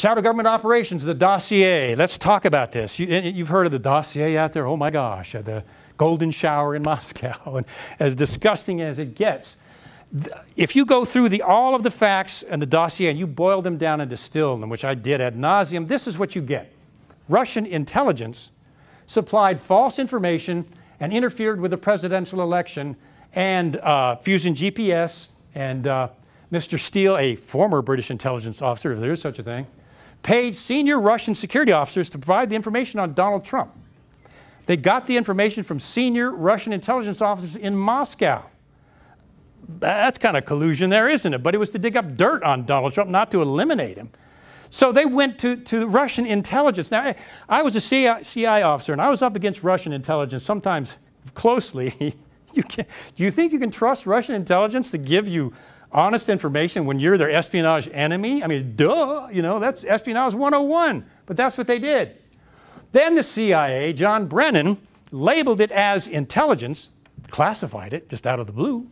Shadow government operations, the Dossier. Let's talk about this. You've heard of the Dossier out there? Oh my gosh, the golden shower in Moscow. And as disgusting as it gets, if you go through all of the facts and the Dossier and you boil them down and distill them, which I did ad nauseum, this is what you get. Russian intelligence supplied false information and interfered with the presidential election, and Fusion GPS and Mr. Steele, a former British intelligence officer, if there is such a thing, paid senior Russian security officers to provide the information on Donald Trump. They got the information from senior Russian intelligence officers in Moscow. That's kind of collusion there, isn't it? But it was to dig up dirt on Donald Trump, not to eliminate him. So they went to Russian intelligence. Now, I was a CIA officer, and I was up against Russian intelligence sometimes closely. Do you think you can trust Russian intelligence to give you honest information when you're their espionage enemy? I mean, duh, you know, that's espionage 101. But that's what they did. Then the CIA, John Brennan, labeled it as intelligence, classified it just out of the blue,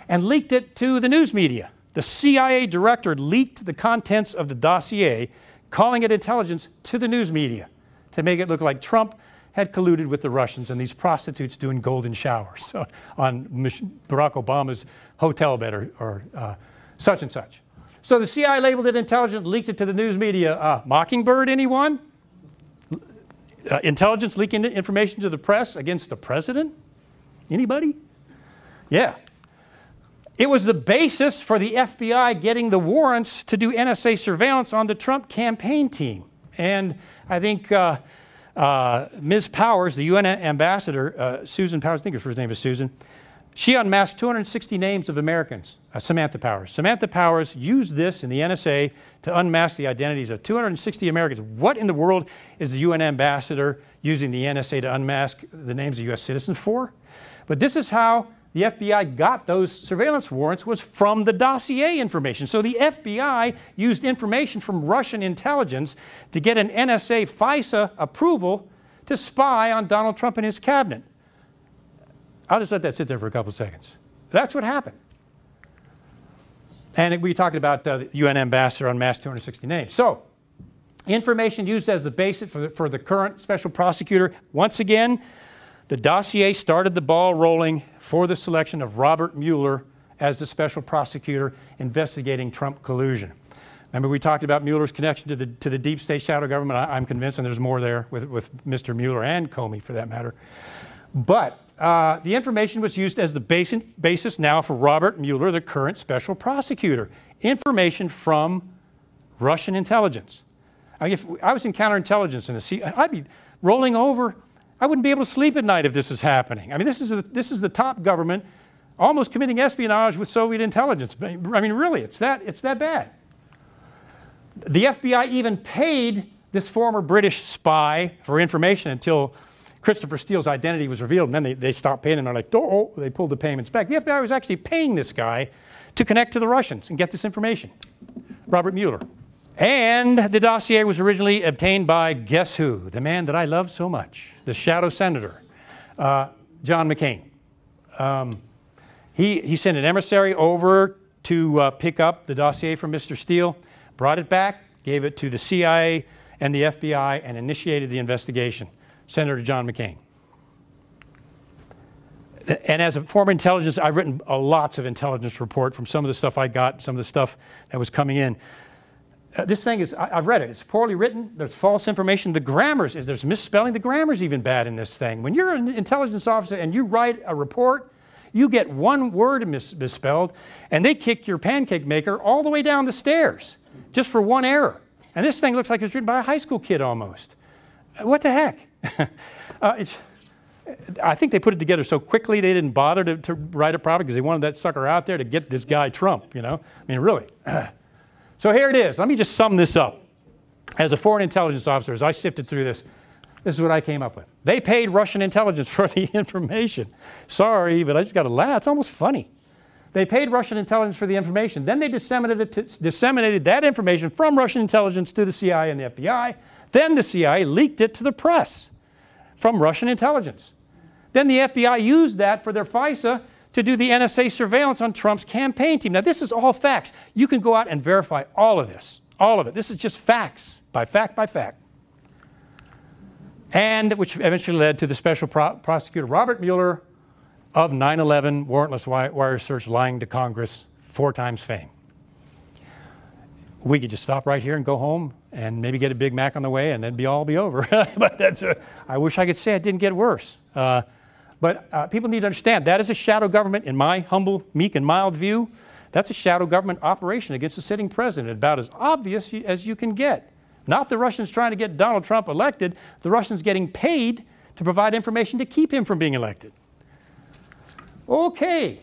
and leaked it to the news media. The CIA director leaked the contents of the Dossier, calling it intelligence, to the news media to make it look like Trump had colluded with the Russians and these prostitutes doing golden showers on Barack Obama's hotel bed or such and such. So the CIA labeled it intelligence, leaked it to the news media. Mockingbird, anyone? Intelligence leaking information to the press against the president? Anybody? Yeah. It was the basis for the FBI getting the warrants to do NSA surveillance on the Trump campaign team. And I think Ms. Powers, the UN ambassador, Susan Powers, I think her first name is Susan, she unmasked 260 names of Americans, Samantha Powers. Samantha Powers used this in the NSA to unmask the identities of 260 Americans. What in the world is the UN ambassador using the NSA to unmask the names of US citizens for? But this is how the FBI got those surveillance warrants, was from the Dossier information. So the FBI used information from Russian intelligence to get an NSA FISA approval to spy on Donald Trump and his cabinet. I'll just let that sit there for a couple seconds. That's what happened. And we talked about the UN ambassador unmasked 260 names. So information used as the basis for the current special prosecutor. Once again, the Dossier started the ball rolling for the selection of Robert Mueller as the special prosecutor investigating Trump collusion. Remember, we talked about Mueller's connection to the deep state shadow government. I'm convinced, and there's more there with Mr. Mueller and Comey for that matter. But the information was used as the basis now for Robert Mueller, the current special prosecutor. Information from Russian intelligence. I mean, if I was in counterintelligence in the CIA, I'd be rolling over. I wouldn't be able to sleep at night if this is happening. I mean, this is the top government almost committing espionage with Soviet intelligence. I mean, really, it's that bad. The FBI even paid this former British spy for information until Christopher Steele's identity was revealed, and then they stopped paying, and they're like, oh, they pulled the payments back. The FBI was actually paying this guy to connect to the Russians and get this information, Robert Mueller. And the Dossier was originally obtained by, guess who? The man that I love so much, the shadow senator, John McCain. He sent an emissary over to pick up the Dossier from Mr. Steele, brought it back, gave it to the CIA and the FBI, and initiated the investigation. Senator John McCain. And as a former intelligence, I've written lots of intelligence report from some of the stuff I got, some of the stuff that was coming in. This thing is, I've read it. It's poorly written. There's false information. The grammar's, there's misspelling. The grammar's even bad in this thing. When you're an intelligence officer and you write a report, you get one word misspelled, and they kick your pancake maker all the way down the stairs just for one error. And this thing looks like it was written by a high school kid almost. What the heck? I think they put it together so quickly they didn't bother to write it properly because they wanted that sucker out there to get this guy Trump, you know? I mean, really. So here it is. Let me just sum this up. As a foreign intelligence officer, as I sifted through this, this is what I came up with. They paid Russian intelligence for the information. Sorry, but I just got to laugh. It's almost funny. They paid Russian intelligence for the information. Then they disseminated that information from Russian intelligence to the CIA and the FBI. Then the CIA leaked it to the press from Russian intelligence. Then the FBI used that for their FISA to do the NSA surveillance on Trump's campaign team. Now, this is all facts. You can go out and verify all of this. All of it. This is just facts, by fact by fact. And which eventually led to the special prosecutor Robert Mueller of 9/11 warrantless wire search lying to Congress 4 times fame. We could just stop right here and go home and maybe get a Big Mac on the way and then all be over. But I wish I could say it didn't get worse. But people need to understand that is a shadow government, in my humble, meek, and mild view. That's a shadow government operation against the sitting president, about as obvious as you can get. Not the Russians trying to get Donald Trump elected, the Russians getting paid to provide information to keep him from being elected. Okay.